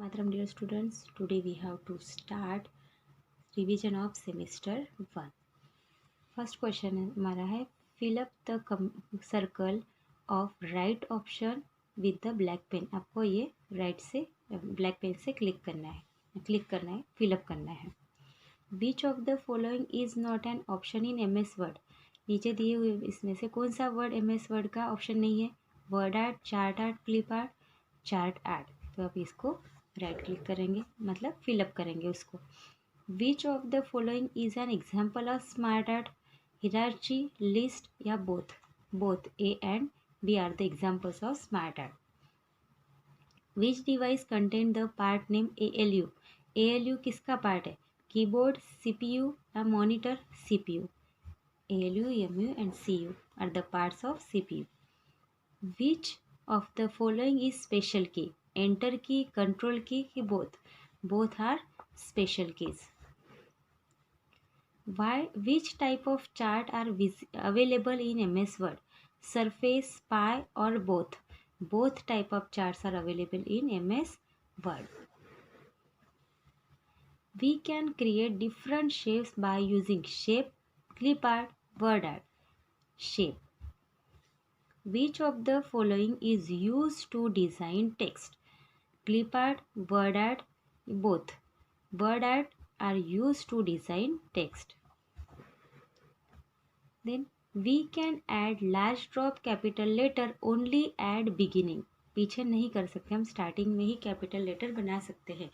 Mataram dear students, today we have to start revision of semester 1. First question हमारा है fill up the circle of right option with the black pen. आपको ये right से black pen से click करना है fill up करना है. Which of the following is not an option in MS Word? नीचे दिए हुए इसमें से कौन सा वर्ड MS Word का ऑप्शन नहीं है? Word art, chart art, clip art, chart art. तो आप इसको राइट क्लिक करेंगे मतलब फिलअप करेंगे उसको. Which of the following is an example of smart art? Hierarchy, list या both? Both A and B are the examples of smart art. Which device contain the part name ALU? ALU किसका part है? Keyboard, CPU या monitor? CPU. ALU, MU and CU are the parts of CPU. Which of the following is special key? Enter key, control key ki both? Both are special keys. Which type of chart are available in MS Word? Surface, pie or both? Both type of charts are available in MS Word. We can create different shapes by using shape, clip art, word art. Shape. Which of the following is used to design text? Clip art, word art, both. Word art are used to design text. Then we can add large drop capital letter only at beginning. पीछे नहीं कर सकते, हम starting में ही capital letter बना सकते हैं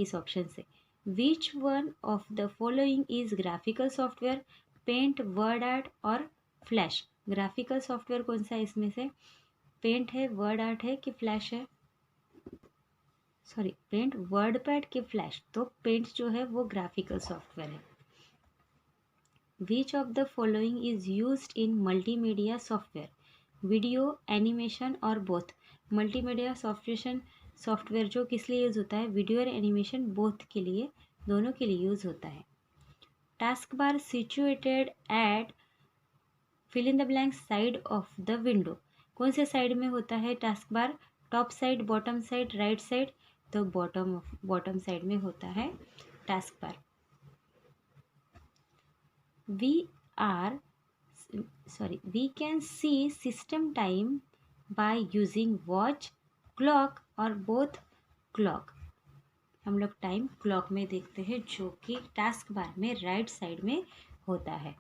इस ऑप्शन से. Which one of the following is graphical software? Paint, word art और फ्लैश. ग्राफिकल सॉफ्टवेयर कौन सा है इसमें से? पेंट है, वर्ड आर्ट है कि फ्लैश है? सॉरी, पेंट, वर्ड पैड कि फ्लैश? तो पेंट जो है वो ग्राफिकल सॉफ्टवेयर है. विच of the following is used in multimedia software? Video, animation और बोथ? मल्टीमीडिया सॉफ्टवेयर जो किस लिए यूज़ होता है? वीडियो और एनिमेशन बोथ के लिए, दोनों के लिए यूज़ होता है. Task bar situated at fill in the blank side of the window. कौन से साइड में होता है task bar? Top side, bottom side, right side? तो बॉटम साइड में होता है task bar. we can see system time by using watch, clock और both clock. हम लोग टाइम क्लॉक में देखते हैं जो कि टास्क बार में राइट साइड में होता है.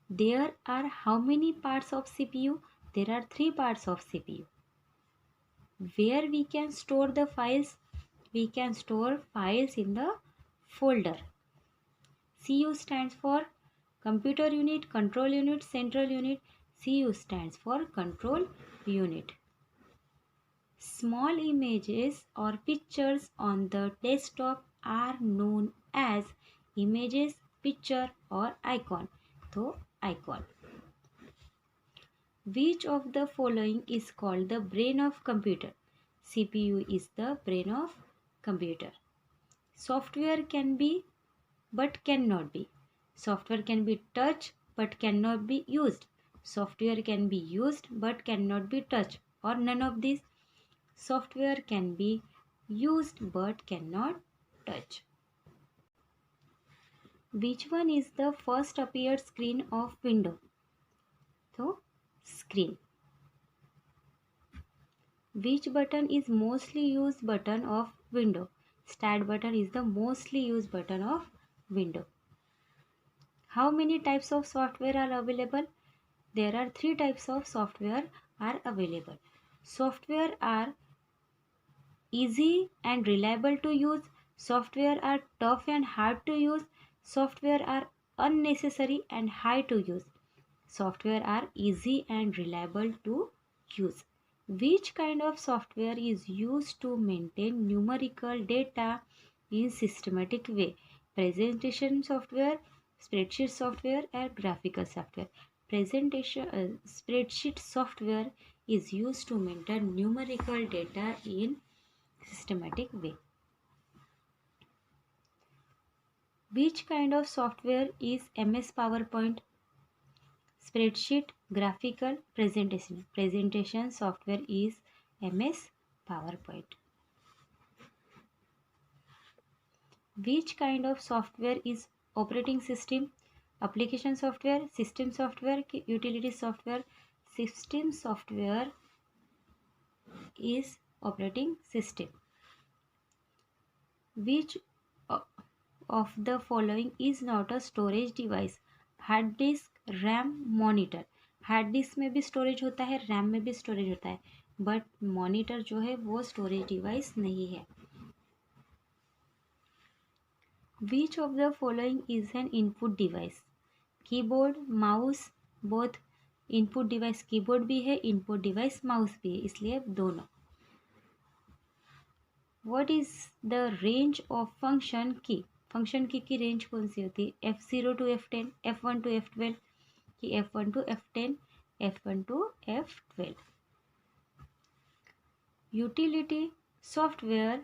There are how many parts of CPU? There are 3 parts of CPU. Where we can store the files? We can store files in the folder. CU stands for computer unit, control unit, central unit. CU stands for control unit. Small images or pictures on the desktop are known as images, picture or icon. तो icon. Which of the following is called the brain of computer? CPU is the brain of computer. Software can be but cannot be. Software can be touched but cannot be used. Software can be used but cannot be touched, or none of these. Software can be used but cannot touch. Which one is the first appeared screen of window? So, screen. Which button is mostly used button of window? Start button is the mostly used button of window. How many types of software are available? There are 3 types of software are available. Software are easy and reliable to use. Software are tough and hard to use. Software are unnecessary and high to use. Software are easy and reliable to use. Which kind of software is used to maintain numerical data in systematic way? Presentation software, spreadsheet software or graphical software? Spreadsheet software is used to maintain numerical data in systematic way. Which kind of software is MS PowerPoint? Spreadsheet, graphical, presentation. Presentation software is MS PowerPoint. Which kind of software is operating system? Application software, system software, utility software. System software is operating system. Which of the following is not a storage device? Hard disk, RAM, monitor. Hard disk में भी storage होता है, RAM में भी storage होता है, but monitor जो है वो स्टोरेज डिवाइस नहीं है. विच of the following is an input device? Keyboard, mouse, both. Input device keyboard भी है, इनपुट डिवाइस माउस भी है, इसलिए दोनों. What is the range of function की? फंक्शन की रेंज कौन सी होती है? F0 to F10, F1 to F12, कि F1 to F10, F1 to F12. Utility software,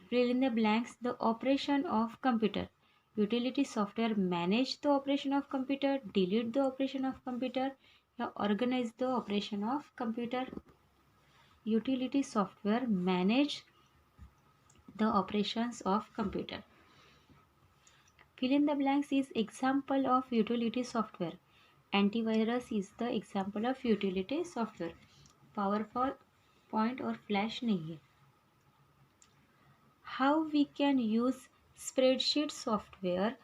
fill in the blanks, the operation of computer. Utility software manage the operation of computer, delete the operation of computer, या organize the operation of computer. Utility software manage the operations of computer. Fill in the blanks is example of utility software. Antivirus is the example of utility software. PowerPoint और Flash नहीं है. How we can use spreadsheet software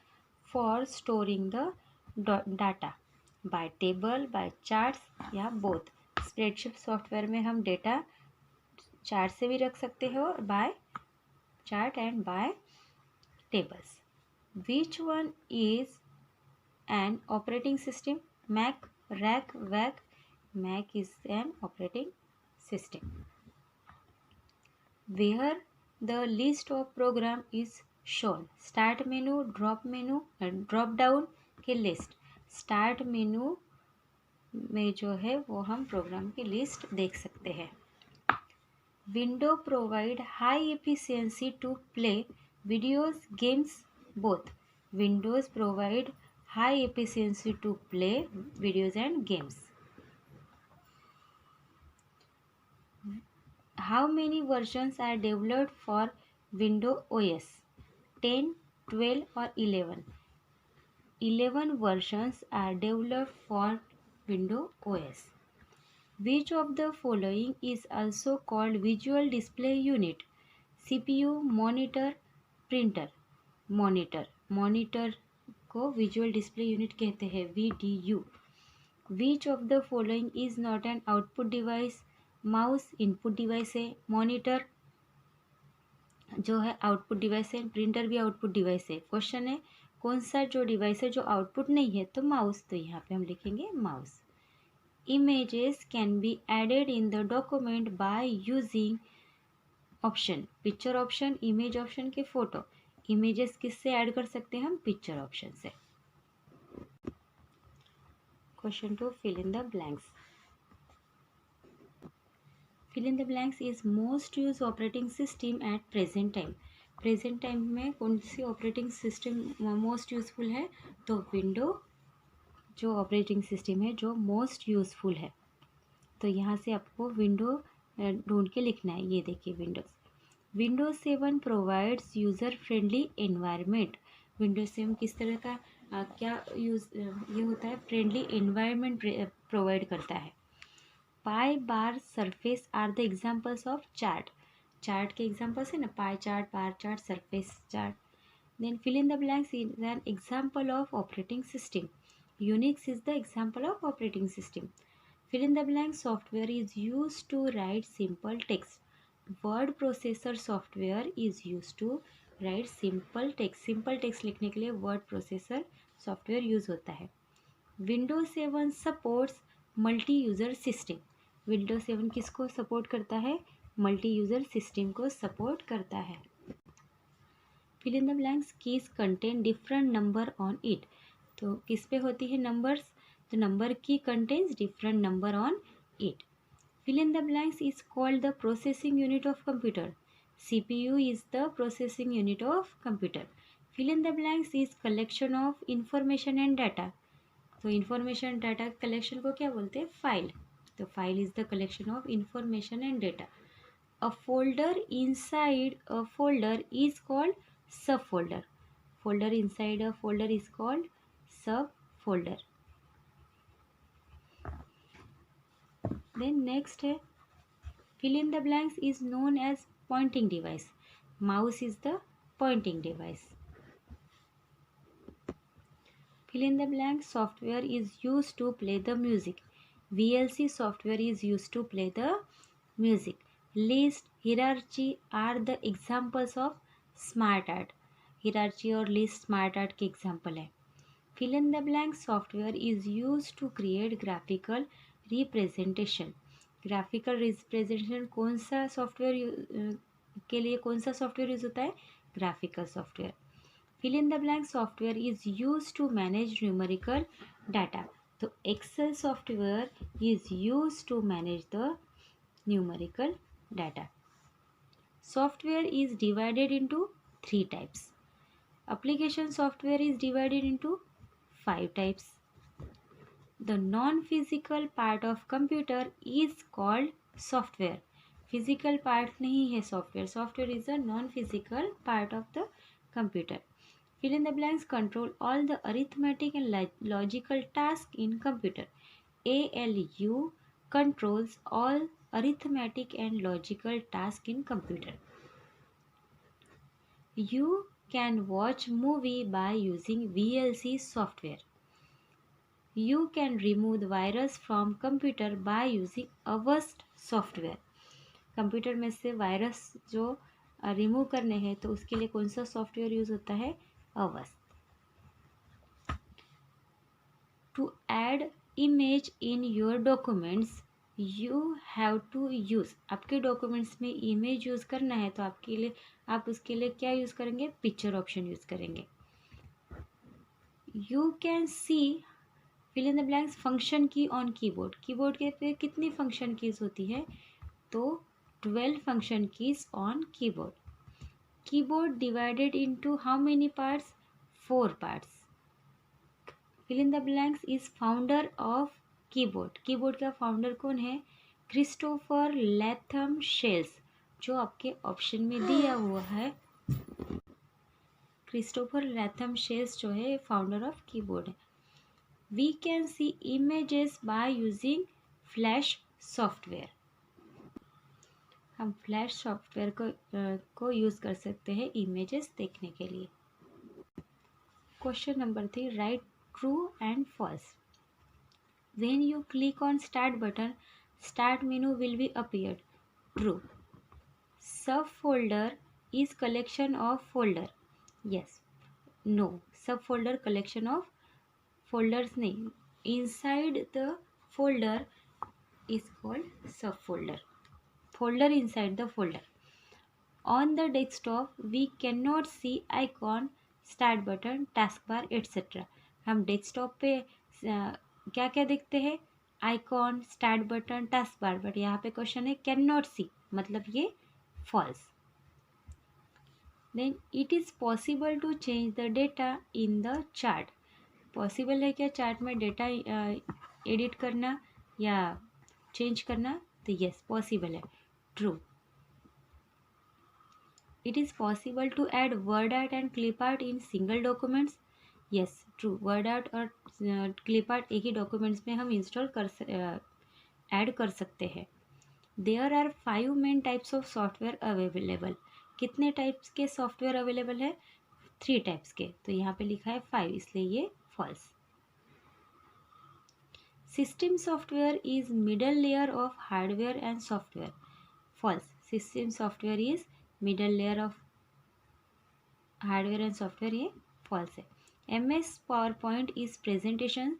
for storing the data? By table, by charts या both. Spreadsheet software में हम data chart से भी रख सकते हो, by chart and by tables. Which one is an operating system? Mac, Rack, VAC. Mac is an operating system. Where the list of program is shown? Start menu, drop menu and drop down के list. Start menu में जो है वो हम programme की list देख सकते हैं. Window provide high efficiency to play videos, games, both. Windows provide high efficiency to play videos and games. How many versions are developed for Windows OS? 10, 12 or 11? 11 versions are developed for Windows OS. Which of the following is also called Visual Display Unit? CPU, monitor, printer. Monitor को visual display unit कहते हैं, VDU. Which of the following is not an output device? Mouse input device है, monitor जो है output device है, printer भी output device है. Question है कौन सा जो डिवाइस है जो आउटपुट नहीं है, तो माउस. तो यहाँ पे हम लिखेंगे mouse. Images can be added in the document by using option. Picture option, image option के फोटो. इमेजेस किससे ऐड कर सकते हैं हम? पिक्चर ऑप्शन से. Question 2, fill in the blanks. Fill in the blanks is most use operating system at present time. Present time में कौन सी ऑपरेटिंग सिस्टम मोस्ट यूजफुल है? तो विंडो जो ऑपरेटिंग सिस्टम है जो मोस्ट यूजफुल है. तो यहाँ से आपको विंडो ढूंढ के लिखना है. ये देखिए Windows. Windows 7 provides user friendly environment. Windows 7 किस तरह का क्या यूज ये होता है? फ्रेंडली एनवायरनमेंट प्रोवाइड करता है. Pie bar surface are the examples of chart. Chart के एग्जाम्पल्स है ना, pie chart, bar chart, surface chart. Then fill in the blanks is an example of operating system. Unix is the example of operating system. Fill in the blank software is use to write simple text. Word processor software is use to write simple text. Simple text लिखने के लिए word processor software use होता है. Windows 7 supports multi user system. Windows 7 किसको support करता है? Multi user system को support करता है. Fill in the blanks keys contain different number on it. तो किस पे होती है नंबर्स? तो नंबर की contains different number on it. Fill in the blanks is called the processing unit of computer. CPU is the processing unit of computer. Fill in the blanks is collection of information and data. तो information data collection को क्या बोलते हैं? File. The file is the collection of information and data. A folder inside a folder is called subfolder. Folder inside a folder is called subfolder. Then next है fill in the blanks is known as pointing device. Mouse is the pointing device. Fill in the blank software is used to play the music. VLC software is used to play the music. List, hierarchy are the examples of smart art. Hierarchy और list smart art के example है. Fill in the blank software is used to create graphical representation. Graphical representation कौन सा software के लिए कौन सा software use होता है? Graphical software. Fill in the blank software is used to manage numerical data. तो Excel software is used to manage the numerical data. Software is divided into 3 types. Application software is divided into 5 types. The non-physical part of computer is called software. Physical part नहीं है software. Software is a non-physical part of the computer. Fill in the blanks control all the arithmetic and logical tasks in computer. ALU controls all arithmetic and logical tasks in computer. You can watch movie by using VLC software. You can remove the virus from computer by using Avast software. Computer में से virus जो remove करने हैं तो उसके लिए कौन सा सॉफ्टवेयर यूज होता है? Avast. To add image in your documents, you have to use. आपके डॉक्यूमेंट्स में इमेज यूज करना है तो आप उसके लिए क्या यूज करेंगे? पिक्चर ऑप्शन यूज करेंगे. You can see fill in the blanks function की ऑन कीबोर्ड. कीबोर्ड के पे कितनी फंक्शन कीज होती है? तो 12 function keys on keyboard. Keyboard divided into how many parts? 4 parts. Fill in the blanks is founder of keyboard. Keyboard का founder कौन है? क्रिस्टोफर लैथम शेल्स, जो आपके ऑप्शन में दिया हुआ है. क्रिस्टोफर लैथम शेल्स जो है फाउंडर ऑफ कीबोर्ड है. We can see images by using Flash software. हम फ्लैश सॉफ्टवेयर को यूज़ कर सकते हैं इमेजेस देखने के लिए. Question number 3, write true and false. When you click on start button, start menu will be appeared. True. Sub folder is collection of folder. Yes. No. Sub folder collection of folders नहीं. Inside the folder is called sub folder. Folder inside the folder. On the desktop we cannot see icon, start button, taskbar etc. हम desktop पे क्या क्या देखते हैं? Icon, start button, task bar. But यहाँ पे question है कैन नॉट सी, मतलब ये false. Then it is possible to change the data in the chart. Possible है क्या चार्ट में डेटा एडिट करना या चेंज करना? तो यस पॉसिबल है. True. It is possible to add word art and clip art in single documents. Yes, true. word art और clip art एक ही documents में हम install add कर सकते हैं. There are 5 main types of software available. कितने types के software available है? 3 types के. तो यहाँ पे लिखा है 5, इसलिए ये false. System software is middle layer of hardware and software. False. System software is middle layer of hardware and software. ये false है. MS PowerPoint is presentation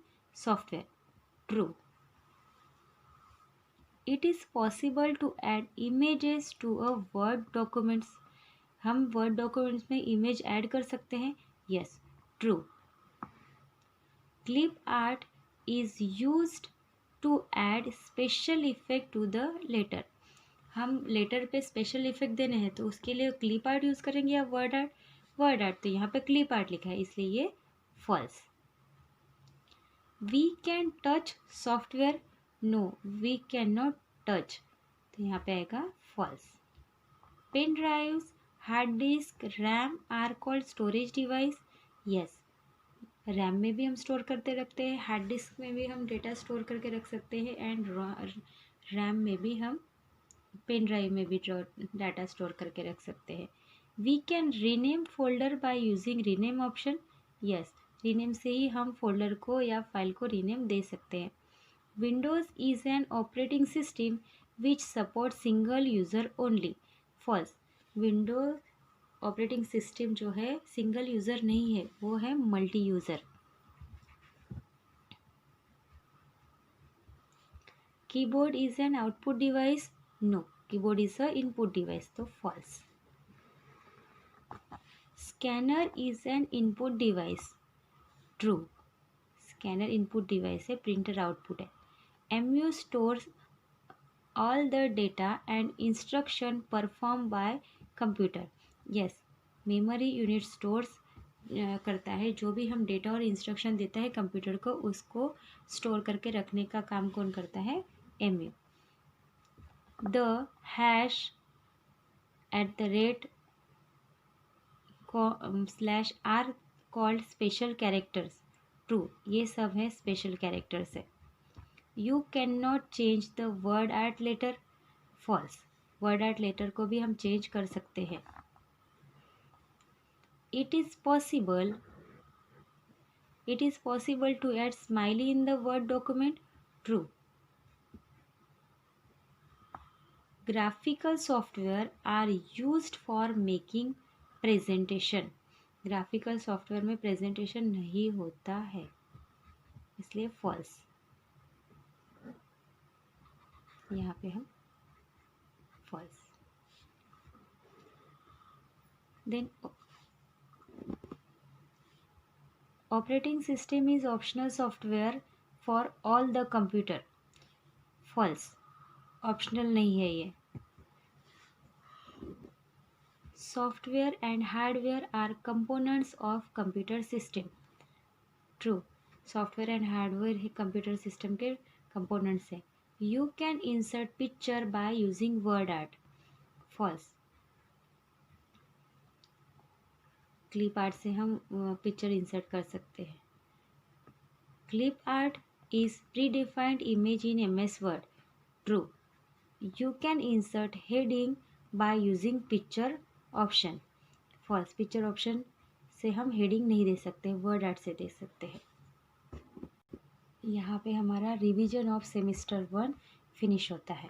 software. True. It is possible to add images to a Word documents. हम Word documents में image add कर सकते हैं. Yes. True. Clip art is used to add special effect to the letter. हम letter पे special effect देने हैं तो उसके लिए क्लिप आर्ट यूज़ करेंगे या वर्ड आर्ट? Word art. तो यहाँ पे क्लिप आर्ट लिखा है इसलिए ये false. We can touch software no we can not touch, तो यहाँ पे आएगा false. Pen drives, hard disk, RAM are called storage device. Yes, RAM में भी हम स्टोर करते रखते हैं, हार्ड डिस्क में भी हम डेटा स्टोर करके रख सकते हैं, एंड रैम में भी हम, पेन ड्राइव में भी डाटा स्टोर करके रख सकते हैं। We can rename folder by using rename option. Yes, rename से ही हम फोल्डर को या फाइल को रीनेम दे सकते हैं। Windows is an operating system which support single user only. False, Windows operating system जो है सिंगल यूज़र नहीं है, वो है multi user. Keyboard is an output device. No, keyboard is a input device, तो false. Scanner is an input device. True, scanner input device है, printer output है। MU stores all the data and instruction perform by computer. Yes, memory unit stores करता है, जो भी हम data और instruction देता है कंप्यूटर को, उसको स्टोर करके रखने का काम कौन करता है? MU. The hash at the rate slash are called special characters. True, ये सब है स्पेशल कैरेक्टर्स है। You can not change the word at letter. False, word at letter को भी हम चेंज कर सकते हैं। It is possible to add smiley in the word document. True. Graphical software are used for making presentation. Graphical software में presentation नहीं होता है, इसलिए फॉल्स। यहाँ पे हम false. Then operating system is optional software for all the computer. False, optional नहीं है ये। Software and hardware are components of computer system. True, software and hardware ही कंप्यूटर सिस्टम के कंपोनेंट्स हैं। You can insert picture by using word art. False, clip art से हम picture insert कर सकते हैं। Clip art is predefined image in MS word. True, you can insert heading by using picture option. False, picture option से हम heading नहीं दे सकते, word art से दे सकते हैं। यहाँ पे हमारा रिवीजन ऑफ सेमेस्टर 1 फिनिश होता है।